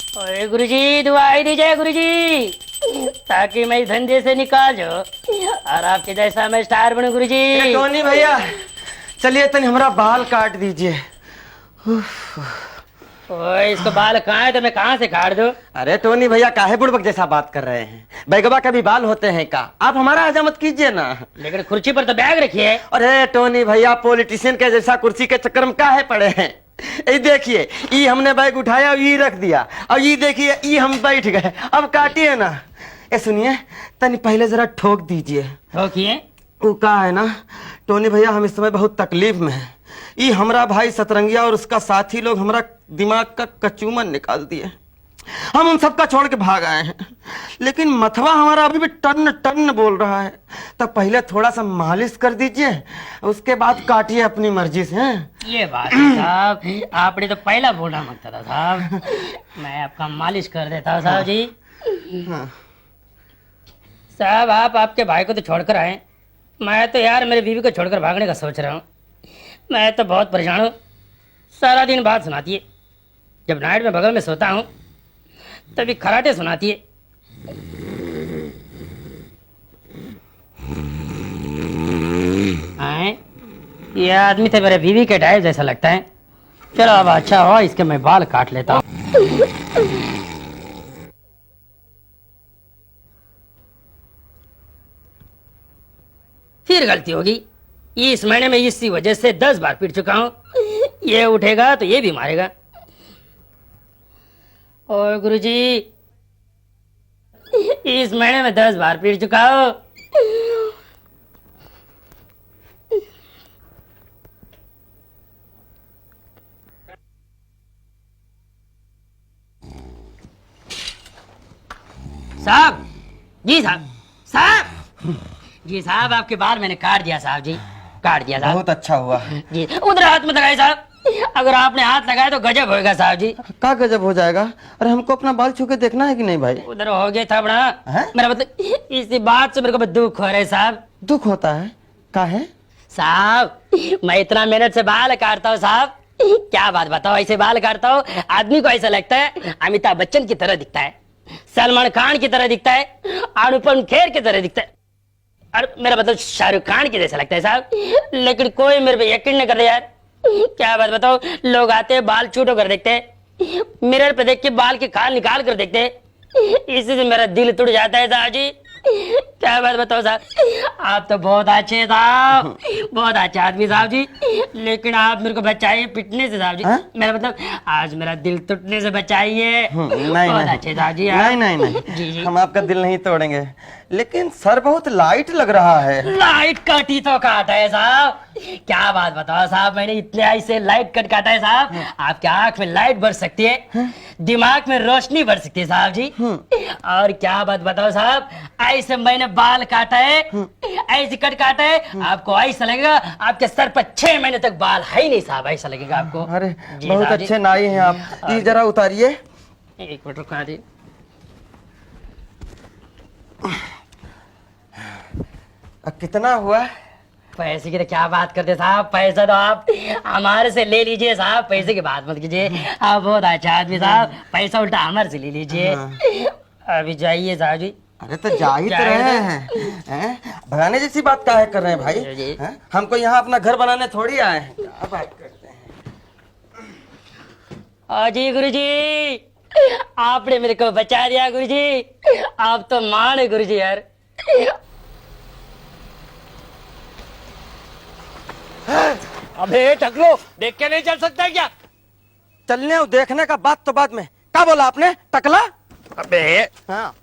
ओए गुरुजी दुआई दीजिए गुरुजी, ताकि मैं इस धंधे से निकाल जाऊं और आपके जैसा मैं स्टार बनूं गुरुजी। टोनी भैया चलिए तनी हमारा बाल काट दीजिए। ओए इसको बाल कहाँ है तो मैं कहाँ से काट दूं? अरे टोनी भैया काहे बुड़बक जैसा बात कर रहे हैं? बैगवा का भी बाल होते हैं का? आप हमारा हजामत कीजिए ना। लेकिन कुर्सी पर तो बैग रखिए। अरे टोनी भैया पॉलिटिशियन के जैसा कुर्सी के चक्कर में काहे पड़े हैं? ये देखिए ये हमने बैग उठाया और ये रख दिया, और ये देखिए ये हम बैठ गए। अब काटिए ना। ये सुनिए तनी पहले जरा ठोक दीजिए। ठोकिए। वो का है ना टोनी भैया, हम इस समय बहुत तकलीफ में हैं। ये हमारा भाई सतरंगिया और उसका साथी लोग हमारा दिमाग का कचूमन निकाल दिए। हम उन सबका छोड़ के भाग आए हैं, लेकिन मथवा हमारा अभी भी टन टन बोल रहा है। तो पहले थोड़ा सा मालिश कर दीजिए, उसके बाद काटिए अपनी मर्जी से। ये बात है साहब, आपने तो पहला बोलना मांगता था साहब। मैं आपका मालिश कर देता हूँ साहब जी। हाँ। साहब आप आपके भाई को तो छोड़कर आए, मैं तो यार मेरी बीवी को छोड़कर भागने का सोच रहा हूँ। मैं तो बहुत परेशान हूँ, सारा दिन बात सुनाती है। जब नाइट में बगल में सोता हूँ तभी खराटे सुनाती है। आए? ये आदमी तो मेरे बीवी के टाइप जैसा लगता है। चलो अब अच्छा हो इसके मैं बाल काट लेता हूँ। फिर गलती होगी। इस महीने में इसी वजह से 10 बार पीट चुका हूँ। ये उठेगा तो ये भी मारेगा। और गुरुजी इस महीने में 10 बार पीट चुका हूँ। साहब जी, साहब जी, साहब आपके बाल मैंने काट दिया साहब जी, काट दिया साहब। बहुत अच्छा हुआ जी उधर हाथ में लगाए साहब, अगर आपने हाथ लगाया तो गजब होएगा साहब जी। का गजब हो जाएगा? अरे हमको अपना बाल छू के देखना है कि नहीं भाई? उधर हो गया था बड़ा। मेरा मतलब इसी बात से मेरे को दुख हो रहा है साहब। दुख होता है? का है साहब मैं इतना मेहनत से बाल काटता हूँ साहब, क्या बात बताओ। ऐसे बाल काटता हूँ आदमी को ऐसा लगता है अमिताभ बच्चन की तरह दिखता है, सलमान खान की तरह दिखता है, अनुपम खेर की तरह दिखता है, और मेरा मतलब शाहरुख खान की जैसा लगता है साहब। लेकिन कोई मेरे पे यकीन नहीं कर रहा यार। क्या बात बताओ, लोग आते हैं बाल छूटो कर देखते हैं, मिरर पे देख के बाल के खाल निकाल कर देखते हैं, इसी से मेरा दिल टूट जाता है साहब जी। क्या बात बताओ साहब, आप तो बहुत अच्छे हैं साहब, बहुत अच्छे आदमी साहब जी। लेकिन आप मेरे को बचाइए पिटने से साहब जी। मेरा मतलब आज मेरा दिल टूटने से बचाइए। नहीं बहुत अच्छे साहब जी। नहीं जी जी। हम आपका दिल नहीं तोड़ेंगे, लेकिन सर बहुत लाइट लग रहा है। लाइट कट ही तो काटा है साहब। क्या बात बताओ साहब, मैंने इतने ऐसे लाइट कट काटा है साहब, आपके आंख में लाइट बढ़ सकती है, दिमाग में रोशनी बढ़ सकती है साहब जी। और क्या बात बताओ साहब, ऐसे मैंने बाल काटा है, ऐसे कट काटा है, आपको ऐसा लगेगा आपके सर पर 6 महीने तक बाल है ही नहीं साहब, ऐसा लगेगा आपको। अरे बहुत अच्छे नाई हैं आप। ये जरा उतारिए। एक मिनट रुका दी। कितना हुआ? पैसे की तो क्या बात करते साहब, पैसा तो आप हमारे से ले लीजिए साहब, पैसे की बात मत कीजिए। आप बहुत अच्छा आदमी साहब, पैसा उल्टा हमारे से ले लीजिए। अभी जाइए साहब जी। अरे तो जा ही तो रहे हैं, भगाने जैसी बात काहे कर रहे हैं भाई? हमको यहाँ अपना घर बनाने थोड़ी आए हैं। क्या बात करते हैं? जी गुरुजी आपने मेरे को बचा दिया गुरुजी, आप तो मान है गुरुजी यार। अबे टकलो, देख के नहीं चल सकता क्या? चलने और देखने का बात तो बाद में। क्या बोला आपने? टकला? अबे हाँ।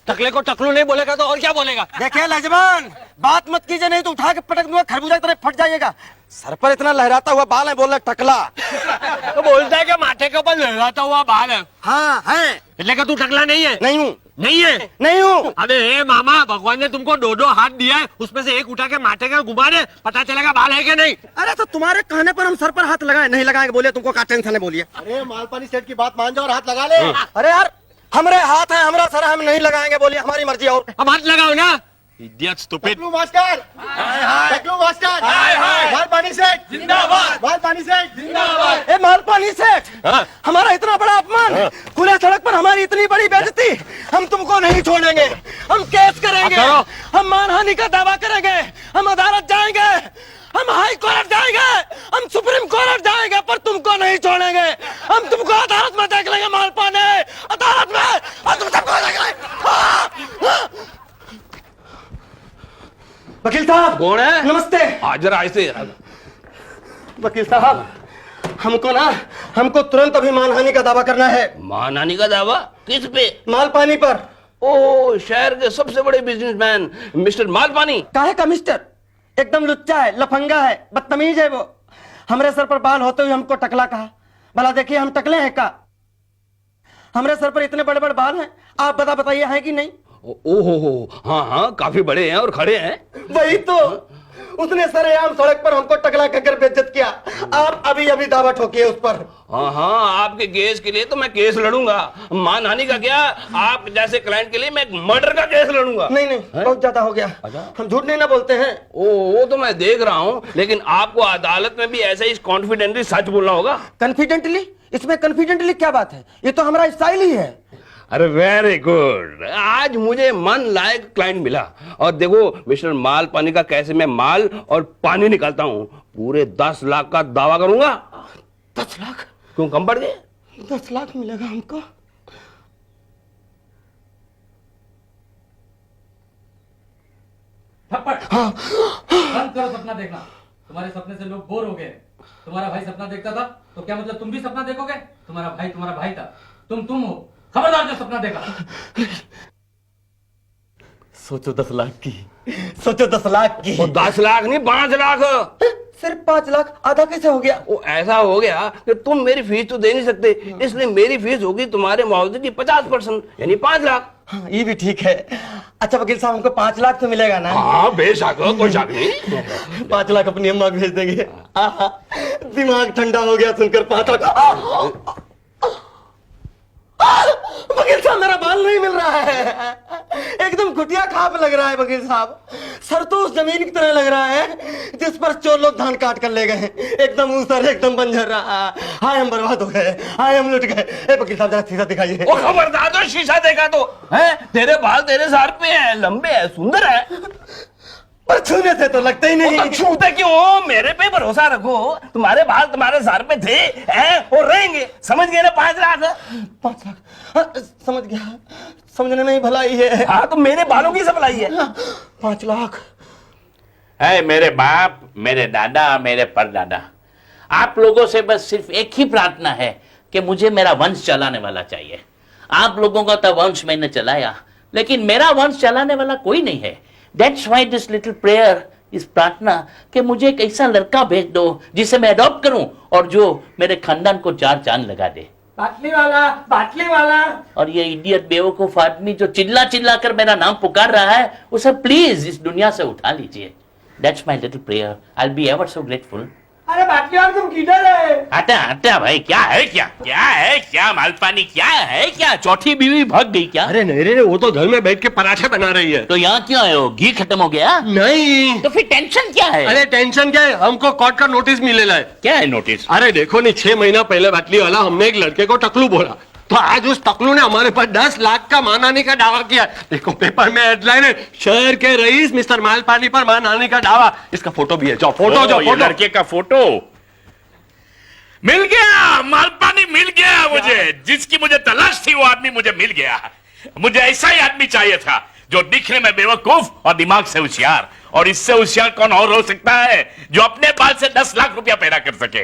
टकले को टकलू नहीं बोलेगा तो और क्या बोलेगा? देखिए लजमान, बात मत कीजिए, नहीं तो उठा के पटक दूंगा, खरबूजा की तरह फट जाइएगा। सर पर इतना लहराता हुआ बाल है, बोल रहे टकला। तो बोलता है कि माथे के ऊपर लहराता हुआ बाल है। हाँ है। इसलिए तू टकला नहीं है? नहीं हूँ। नहीं है? नहीं हूँ। अबे ए मामा, भगवान ने तुमको 2-2 हाथ दिया है, उसमें से एक उठा के माथे का घुमा दे, पता चलेगा बाल है कि नहीं। अरे तो तुम्हारे कहने पर हम सर पर हाथ लगाए, नहीं लगाएंगे बोलिए, तुमको क्या टेंशन है बोलिए। अरे मालपानी सेठ की बात मान जाओ और हाथ लगा ले। अरे यार हमरे हाथ है, हमरा सर, हम नहीं लगाएंगे बोलिए, हमारी मर्जी। और अब हाथ लगाओ ना। Idiot, stupid. टकलू मास्टर टकलू मास्टर माल पानी सेठ जिंदाबाद माल पानी सेठ जिंदाबाद ए मालपानी सेठ, हमारा इतना बड़ा अपमान, खुले सड़क पर हमारी इतनी बड़ी बेइज्जती, हम तुमको नहीं छोड़ेंगे। हम केस करेंगे, हम मानहानि का दावा करेंगे, हम अदालत जाएंगे, हम हाई कोर्ट जाएंगे, हम सुप्रीम कोर्ट जाएंगे, पर तुमको नहीं छोड़ेंगे। हम तुमको अदालत में देख लेंगे मालपाने, अदालत में, और तुम सबको देख लेंगे। वकील साहब, कौन है? नमस्ते। जरा ऐसे वकील साहब, हमको तुरंत अभी मानहानि का दावा करना है। मानहानि का दावा किस पे? मालपानी पर। ओ, शहर के सबसे बड़े बिजनेसमैन मिस्टर मालपानी। काहे का मिस्टर? एकदम लुच्चा है, लफंगा है, बदतमीज है वो। हमरे सर पर बाल होते हुए हमको टकला कहा। भला देखिए, हम टकले हैं का? हमरे सर पर इतने बड़े बड़े बाल हैं, आप बताइए हैं कि नहीं? ओहो, हाँ, काफी बड़े हैं और खड़े हैं। वही तो, उसने सरेआम सड़क पर हमको टकला कहकर बेइज्जत किया। आप अभी दावा ठोकिए उस पर। हाँ, आपके केस के लिए तो मैं केस लड़ूंगा। मानहानि का क्या, आप जैसे क्लाइंट के लिए मैं मर्डर का केस लड़ूंगा। नहीं, बहुत ज्यादा हो गया। हम झूठ नहीं ना बोलते हैं। वो तो मैं देख रहा हूँ, लेकिन आपको अदालत में भी ऐसे ही कॉन्फिडेंटली सच बोलना होगा। कॉन्फिडेंटली? इसमें कॉन्फिडेंटली क्या बात है? ये तो हमारा स्टाइल ही है। अरे वेरी गुड, आज मुझे मन लायक क्लाइंट मिला। और देखो मिस्टर माल पानी का कैसे मैं माल और पानी निकालता हूँ। पूरे 10 लाख का दावा करूंगा। 10 लाख? क्यों कम पड़ गए? 10 लाख मिलेगा हमको? बंद करो सपना देखना। तुम्हारे सपने से लोग बोर हो गए। तुम्हारा भाई सपना देखता था तो क्या मतलब तुम भी सपना देखोगे? तुम्हारा भाई था, तुम हो। खबरदार जो सपना देखा। सोचो 10 लाख की, सोचो 10 लाख की। 10 लाख नहीं, 5 लाख। सिर्फ 5 लाख? आधा कैसे हो गया? वो ऐसा हो गया कि तुम मेरी फीस तो दे नहीं सकते, इसलिए मेरी फीस होगी तुम्हारे मुआवजे की 50%, यानी 5 लाख। हाँ, ये भी ठीक है। अच्छा वकील साहब, हमको 5 लाख तो मिलेगा ना? हाँ बेशक, कोई शक नहीं। 5 लाख अपनी अम्मा को भेज देंगे। दिमाग ठंडा हो गया सुनकर 5 लाख। वकील साहब, मेरा बाल नहीं मिल रहा है, एकदम घुटिया खाप लग रहा है वकील साहब। सर तो उस जमीन की तरह लग रहा है जिस पर चोर लोग धान काट कर ले गए। एकदम ऊसर, एकदम बंजर रहा। हाय हम बर्बाद हो गए, हाय हम लुट गए। ए वकील साहब, जरा शीशा दिखाइए। ओ खबरदार, तो शीशा देखा तो है? तेरे बाल तेरे सर पे है, लंबे है, सुंदर है, पर छूने से तो लगता ही नहीं। छूते क्यों? मेरे पे भरोसा रखो। तुम्हारे बाल तुम्हारे सर पे थे हैं और रहेंगे। समझ गए ना? 5 लाख। 5 लाख? हाँ, समझ गया, समझने में ही भलाई है। हाँ, तो मेरे बालों की सप्लाई है। 5 लाख। है मेरे बाप, मेरे दादा, मेरे परदादा, आप लोगों से बस सिर्फ एक ही प्रार्थना है कि मुझे मेरा वंश चलाने वाला चाहिए। आप लोगों का तो वंश मैंने चलाया, लेकिन मेरा वंश चलाने वाला कोई नहीं है। That's why this little prayer, इस प्रार्थना कि मुझे एक ऐसा लड़का भेज दो जिसे मैं अडॉप्ट करूं और जो मेरे खानदान को 4 चांद लगा दे। बाटली वाला। और ये इडियट बेवकूफ आदमी जो चिल्ला कर मेरा नाम पुकार रहा है, उसे प्लीज इस दुनिया से उठा लीजिए। That's my little prayer. I'll be ever so grateful. अरे बाटली वाला, तुम किधर है? हटा भाई, क्या है मालपानी, क्या है क्या? चौथी बीवी भाग गई क्या? अरे नहीं, वो तो घर में बैठ के पराठे बना रही है। तो यहाँ क्यों आए हो? घी खत्म हो गया? नहीं। तो फिर टेंशन क्या है? अरे टेंशन क्या है, हमको कोर्ट का नोटिस मिलेला है। क्या है नोटिस? अरे देखो नहीं, 6 महीना पहले बाटली वाला हमने एक लड़के को टकलू बोला, तो आज उस टकलू ने हमारे पास 10 लाख का मानहानि का दावा किया। देखो पेपर में हेडलाइन है, शहर के रईस मिस्टर मालपानी पर मानहानि का दावा। इसका फोटो भी है, जाओ फोटो। लड़के का फोटो मिल गया, मालपानी मिल गया मुझे। जिसकी मुझे तलाश थी वो आदमी मुझे मिल गया। मुझे ऐसा ही आदमी चाहिए था जो दिखने में बेवकूफ और दिमाग से होशियार। और इससे होशियार कौन और हो सकता है जो अपने बाल से 10 लाख रुपया पैदा कर सके।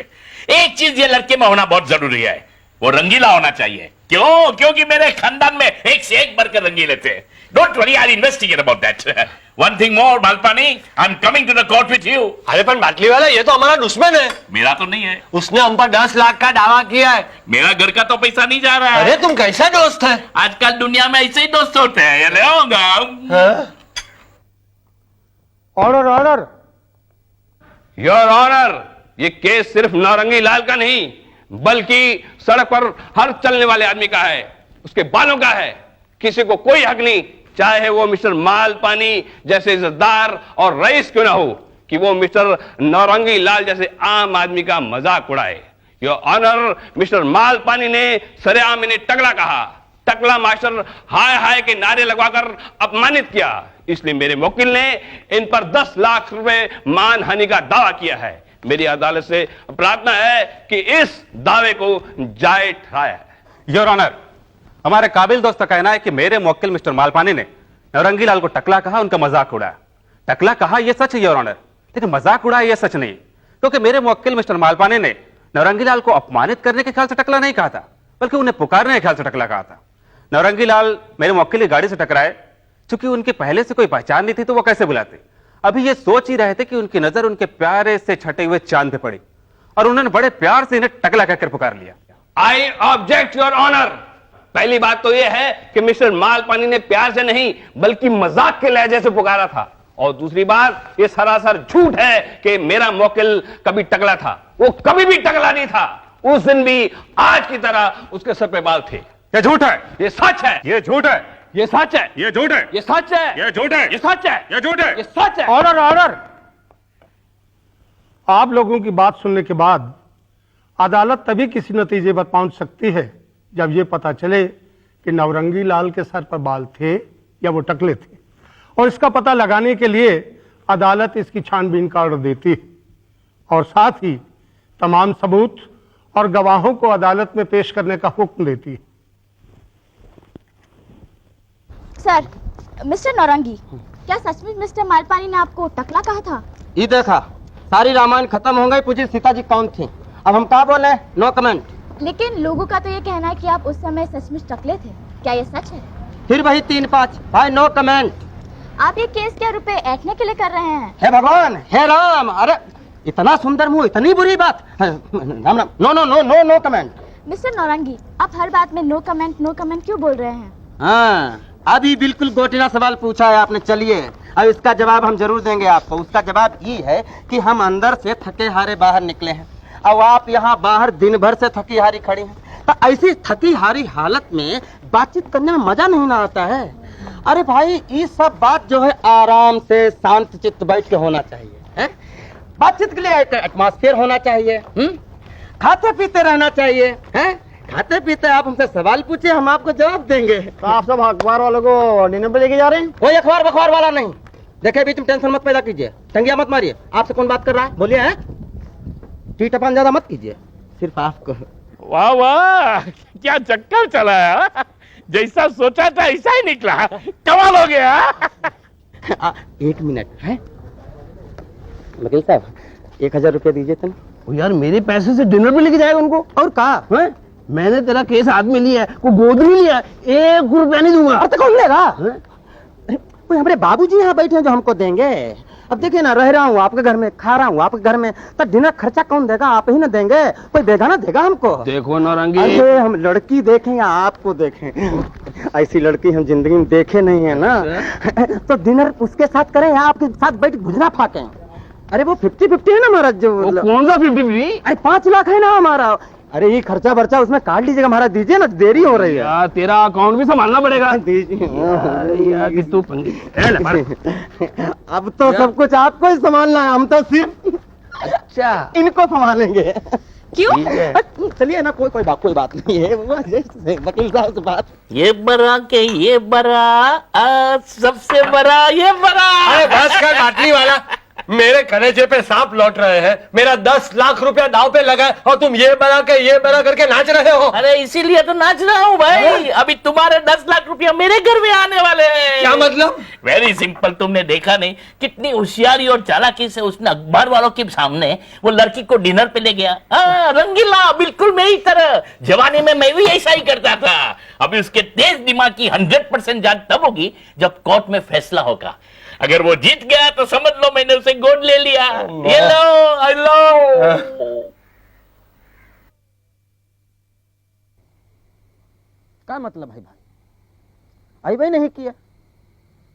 एक चीज ये लड़के में होना बहुत जरूरी है, वो रंगीला होना चाहिए। क्यों? क्योंकि मेरे खानदान में एक से एक बढ़कर रंगीले थे। Don't worry, I investigate about that. One thing more Malpani, I am coming to the court with you. अरे पर बाटली वाला, ये तो हमारा दुश्मन है। मेरा तो नहीं है, उसने हम पर 10 लाख का दावा किया है। मेरा घर का तो पैसा नहीं जा रहा है। अरे तुम कैसा दोस्त है? आजकल दुनिया में ऐसे ही दोस्त होते हैं। ये ले आऊंगा। ऑर्डर। योर ऑनर, ये केस सिर्फ नारंगी लाल का नहीं बल्कि सड़क पर हर चलने वाले आदमी का है, उसके बालों का है। किसी को कोई हक नहीं चाहे वो मिस्टर मालपानी जैसे इज्जतदार और रईस क्यों ना हो, कि वो मिस्टर नौरंगी लाल जैसे आम आदमी का मजाक उड़ाए। योर ऑनर, मिस्टर मालपानी ने सरेआम इन्हें टकला कहा, टकला मास्टर हाय हाय के नारे लगवाकर अपमानित किया। इसलिए मेरे वकील ने इन पर 10 लाख रुपए मानहानि का दावा किया है। मेरी अदालत से प्रार्थना है कि इस दावे को जायज ठहराया है। योर ऑनर, हमारे काबिल दोस्त का कहना है कि मेरे मुवक्किल मिस्टर मालपानी ने नौरंगी लाल को टकला कहा, उनका मजाक उड़ाया। टकला कहा यह सच है योर ऑनर, लेकिन मजाक उड़ाया यह सच नहीं, क्योंकि मेरे मुवक्किल मिस्टर मालपानी ने नौरंगी लाल को अपमानित करने के ख्याल से टकला नहीं कहा था, बल्कि उन्हें पुकारने के ख्याल से टकला कहा था। नौरंगी लाल मेरे मुवक्किल की गाड़ी से टकराए, चूंकि उनकी पहले से कोई पहचान नहीं थी तो वो कैसे बुलाते। अभी ये सोच ही रहे थे कि उनकी नजर उनके प्यारे से छटे हुए चांद पे पड़ी और उन्होंने बड़े प्यार से इन्हें टकला कहकर पुकार लिया। I object your honour. पहली बात तो यह है कि मिस्टर मालपानी ने प्यार से नहीं बल्कि मजाक के लहजे से पुकारा था, और दूसरी बात ये सरासर झूठ है कि मेरा मुवक्किल कभी टकला था। वो कभी भी टकला नहीं था। उस दिन भी आज की तरह उसके सर पे बाल थे। ये झूठ है, ये सच है, ये झूठ है, ये सच है, ये झूठ है, ये सच है, ये झूठ है, ये सच है, ये झूठ है, ये सच है। Order order. आप लोगों की बात सुनने के बाद अदालत तभी किसी नतीजे पर पहुंच सकती है जब यह पता चले कि नौरंगी लाल के सर पर बाल थे या वो टकले थे, और इसका पता लगाने के लिए अदालत इसकी छानबीन का ऑर्डर देती है और साथ ही तमाम सबूत और गवाहों को अदालत में पेश करने का हुक्म देती है। सर, मिस्टर नौरंगी, क्या सचमुच मिस्टर मालपानी ने आपको टकला कहा था? ये देखा, सारी रामायण खत्म हो गई, पूछी सीता जी कौन थी। अब हम क्या बोले? No comment. लेकिन लोगों का तो ये कहना है कि आप उस समय सचमुच टकले थे। क्या ये सच है? फिर वही 3-5 भाई, नो कमेंट। आप ये केस क्या रुपए ऐंठने के लिए कर रहे हैं? हे भगवान, हे राम, अरे इतना सुंदर मुंह, इतनी बुरी बात। Ram Ram, no no no no no comment. Mister Naurangi, आप हर बात में नो कमेंट क्यों बोल रहे हैं? हाँ, अभी बिल्कुल गोटिना सवाल पूछा है आपने। चलिए, अब इसका जवाब हम जरूर देंगे आपको। उसका जवाब ये है कि हम अंदर से थके हारे बाहर निकले हैं, अब आप यहाँ बाहर दिन भर से थकी हारी खड़ी हैं। तो ऐसी थकी हारी हालत में बातचीत करने में मजा नहीं ना आता है। अरे भाई, ये सब बात जो है आराम से शांत चित्त बैठ के होना चाहिए है? बातचीत के लिए एक एटमॉस्फेयर होना चाहिए। खाते पीते रहना चाहिए है? खाते पीते आप हमसे सवाल पूछे, हम आपको जवाब देंगे। तो आप सब अखबार वालों को डिनर पे लेके जा रहे हैं? कोई अखबार बखबार वाला नहीं। देखिए, बीच में टेंशन मत पैदा कीजिए, टंगिया मत मारिए। आपसे कौन बात कर रहा है? बोलिए। हैं? टीटपान ज्यादा मत कीजिए, सिर्फ आपको। वाह वाह, क्या चक्कर चला है। जैसा सोचा था ऐसा ही निकला, कमाल हो गया। 1 मिनट है वकील साहब, 1000 रुपया दीजिए तुम। यार, मेरे पैसे से डिनर पे लेके जाएगा उनको? और कहा मैंने तेरा केस हाथ में लिया है, को गोद नहीं लिया, 1 रुपया नहीं दूंगा। तो कौन लेगा? कोई हमारे बाबूजी यहाँ बैठे हैं जो हमको देंगे। अब देखिए ना, रह रहा हूँ आपके घर में, खा रहा हूँ आपके घर में, तो डिनर खर्चा कौन देगा? आप ही ना देंगे। कोई देगा ना देगा हमको? देखो नौरंगी, अरे हम लड़की देखें या आपको देखें, ऐसी लड़की हम जिंदगी में देखे नहीं है ना। तो डिनर उसके साथ करें या आपके साथ बैठ भुजना फाकें? अरे वो 50-50 है ना महाराज। जो कौन सा 50-50? अरे 5 लाख है ना हमारा। अरे ये खर्चा बर्चा उसमें काट लीजिएगा महाराज, दीजिए ना, देरी हो रही है। यार, तेरा अकाउंट भी संभालना पड़ेगा। दीजिए यार, कि तू पंगे। अब तो सब कुछ आपको ही संभालना है, हम तो सिर्फ अच्छा इनको संभालेंगे। क्यों? चलिए ना, कोई बात नहीं है। वकील साहब से बात। ये बड़ा के ये बड़ा, सबसे बड़ा ये बड़ा। अरे बस कर बाटली वाला, मेरे कलेजे पे सांप लौट रहे हैं। मेरा 10 लाख रुपया दाव पे लगा है और तुम ये बड़ा करके नाच रहे हो। अरे इसीलिए तो नाच रहा हूँ भाई। अभी तुम्हारे 10 लाख रुपया मेरे घर में आने वाले हैं। क्या मतलब? वेरी सिंपल, तुमने देखा नहीं कितनी होशियारी और चालाकी से उसने अखबार वालों के सामने वो लड़की को डिनर पे ले गया। रंगीला, बिल्कुल मेरी तरह। जवानी में मैं भी ऐसा ही करता था। अभी उसके तेज दिमाग की 100% जांच तब होगी जब कोर्ट में फैसला होगा। अगर वो जीत गया तो समझ लो मैंने उसे गोद ले लिया। ये लो, आई लो। क्या मतलब है भाई? आई भाई नहीं किया,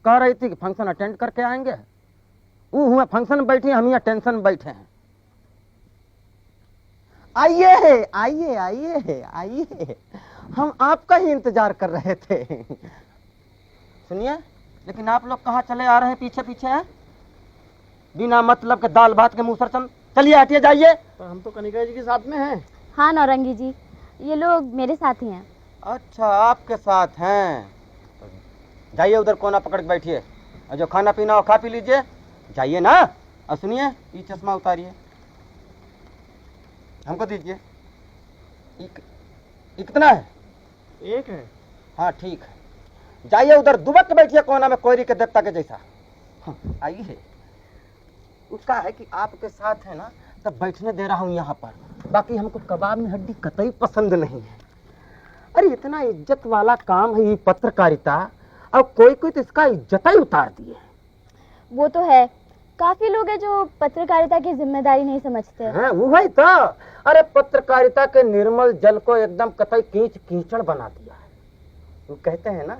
कह रही थी कि फंक्शन अटेंड करके आएंगे। वो हुआ फंक्शन में बैठे, हम यहाँ टेंशन में बैठे हैं। आइए आइए आइए आइए, हम आपका ही इंतजार कर रहे थे। सुनिए, लेकिन आप लोग कहाँ चले आ रहे हैं पीछे पीछे हैं? बिना मतलब के दाल भात के मुंह सर चलिए हटिए जाइए। हम तो कनिका जी के साथ में हैं। हाँ नौरंगी जी, ये लोग मेरे साथ ही हैं। अच्छा आपके साथ हैं, जाइए उधर कोना पकड़ के बैठिए और जो खाना पीना हो खा पी लीजिए, जाइए ना। और सुनिए ये चश्मा उतारिए, हमको दीजिए। कितना है? एक है। हाँ ठीक है, जाइए उधर दुबक के बैठिए कोना में कोयरी के देवता के जैसा। हाँ, आइए। उसका है कि आपके साथ है ना तब बैठने दे रहा हूँ यहाँ पर, बाकी हमको कबाब में हड्डी कतई पसंद नहीं है। अरे इतना इज्जत वाला काम है ये पत्रकारिता, और कोई कोई तो इसका इज्जत ही उतार दिए। वो तो है, काफी लोग हैं जो पत्रकारिता की जिम्मेदारी नहीं समझते। हैं वो है तो। अरे पत्रकारिता के निर्मल जल को एकदम कतई कीचड़ बना दिया है। वो कहते हैं ना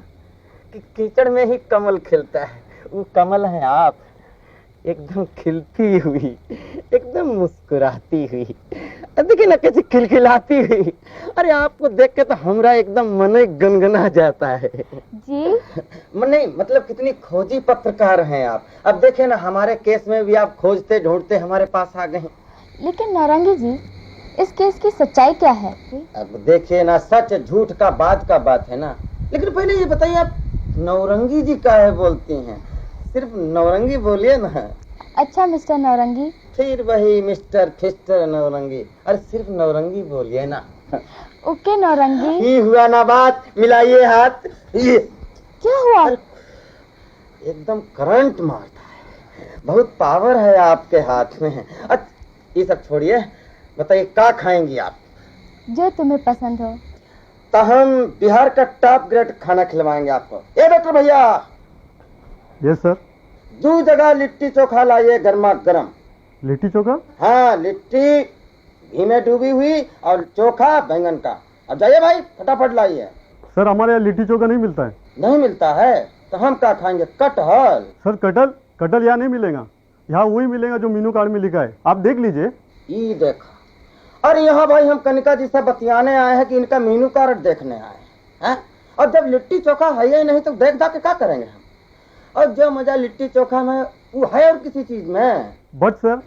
कि कीचड़ में ही कमल खिलता है, वो कमल है आप, एकदम खिलती हुई, एकदम मुस्कुराती हुई, देखिए ना कैसे खिलखिलाती हुई। अरे आपको देख के तो हमरा एकदम मन गनगना जाता है जी। नहीं मतलब कितनी खोजी पत्रकार हैं आप। अब देखे ना हमारे केस में भी आप खोजते ढूंढते हमारे पास आ गए। लेकिन नौरंगी जी, इस केस की सच्चाई क्या है? अब देखिए ना, सच झूठ का बात है ना। लेकिन पहले ये बताइए आप नौरंगी जी काहे बोलती हैं? सिर्फ नौरंगी बोलिए ना। अच्छा मिस्टर नौरंगी। फिर वही मिस्टर फिस्टर नौरंगी, अरे सिर्फ नौरंगी बोलिए ना। ओके नौरंगी। ही हुआ ना बात, मिलाइए हाथ। ये क्या हुआ? एकदम करंट मारता है, बहुत पावर है आपके हाथ में। अच्छा ये सब छोड़िए, बताइए क्या खाएंगी आप? जो तुम्हें पसंद हो। तो हम बिहार का टॉप ग्रेड खाना खिलवाएंगे आपको। ए डॉक्टर भैया। Yes sir. 2 जगह लिट्टी चोखा लाइए गर्मा गर्म। लिट्टी चोखा? हाँ, लिट्टी घी में डूबी हुई और चोखा बैंगन का। अब जाइए भाई, फटाफट लाइए। सर हमारे यहाँ लिट्टी चोखा नहीं मिलता है। नहीं मिलता है तो हम क्या खाएंगे? कटहल। सर कटहल यहाँ नहीं मिलेगा, यहाँ वही मिलेगा जो मेनू कार्ड में लिखा है, आप देख लीजिए। ये देखा, अरे यहाँ भाई हम कनिका जी से बतियाने आए हैं कि इनका मेनू कार्ड देखने आए हैं। और जब लिट्टी चोखा है ही नहीं तो देख दाख के क्या करेंगे हम? और जो मजा लिट्टी चोखा में वो है और किसी चीज में। बट सर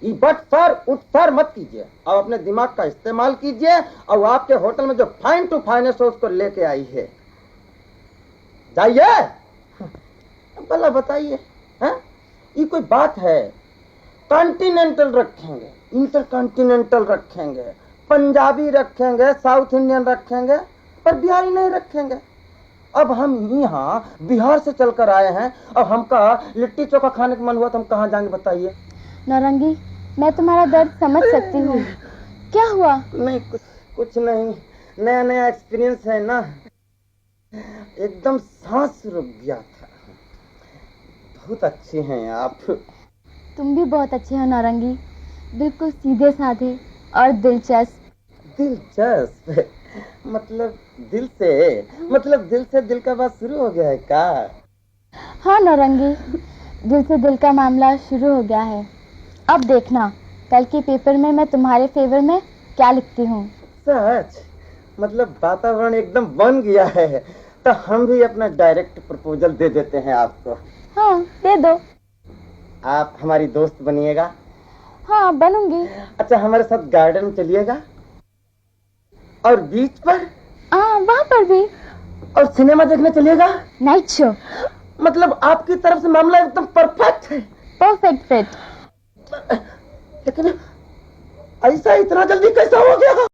बट सर उत्तर मत कीजिए, और अपने दिमाग का इस्तेमाल कीजिए और आपके होटल में जो फाइन टू फाइनेस्ट हो उसको लेके आई है। जाइए। भला बताइए, ये कोई बात है? कॉन्टिनेंटल रखेंगे, इंटरकॉन्टिनेंटल रखेंगे, पंजाबी रखेंगे, साउथ इंडियन रखेंगे, पर बिहारी नहीं रखेंगे। अब हम यहाँ बिहार से चलकर आए हैं और हमका लिट्टी चोखा खाने का मन हुआ तो हम कहाँ जाएंगे बताइए? नौरंगी, मैं तुम्हारा दर्द समझ सकती हूँ। क्या हुआ? नहीं कुछ नहीं, नया नया एक्सपीरियंस है ना, एकदम सांस रुक गया था। बहुत अच्छे हैं आप। तुम भी बहुत अच्छे हो नौरंगी, बिल्कुल सीधे साधे और दिलचस्प। दिलचस्प मतलब दिल से दिल का बात शुरू हो गया है का? हाँ नौरंगी, दिल से दिल का मामला शुरू हो गया है। अब देखना कल के पेपर में मैं तुम्हारे फेवर में क्या लिखती हूँ। सच? मतलब वातावरण एकदम बन गया है, तो हम भी अपना डायरेक्ट प्रपोजल दे देते हैं आपको। हाँ दे दो। आप हमारी दोस्त बनिएगा? हाँ बनूंगी। अच्छा हमारे साथ गार्डन चलिएगा? और बीच पर? हाँ वहाँ पर भी। और सिनेमा देखने चलिएगा? Night show. मतलब आपकी तरफ से मामला एकदम परफेक्ट है। Perfect fit. लेकिन ऐसा इतना जल्दी कैसा हो गया?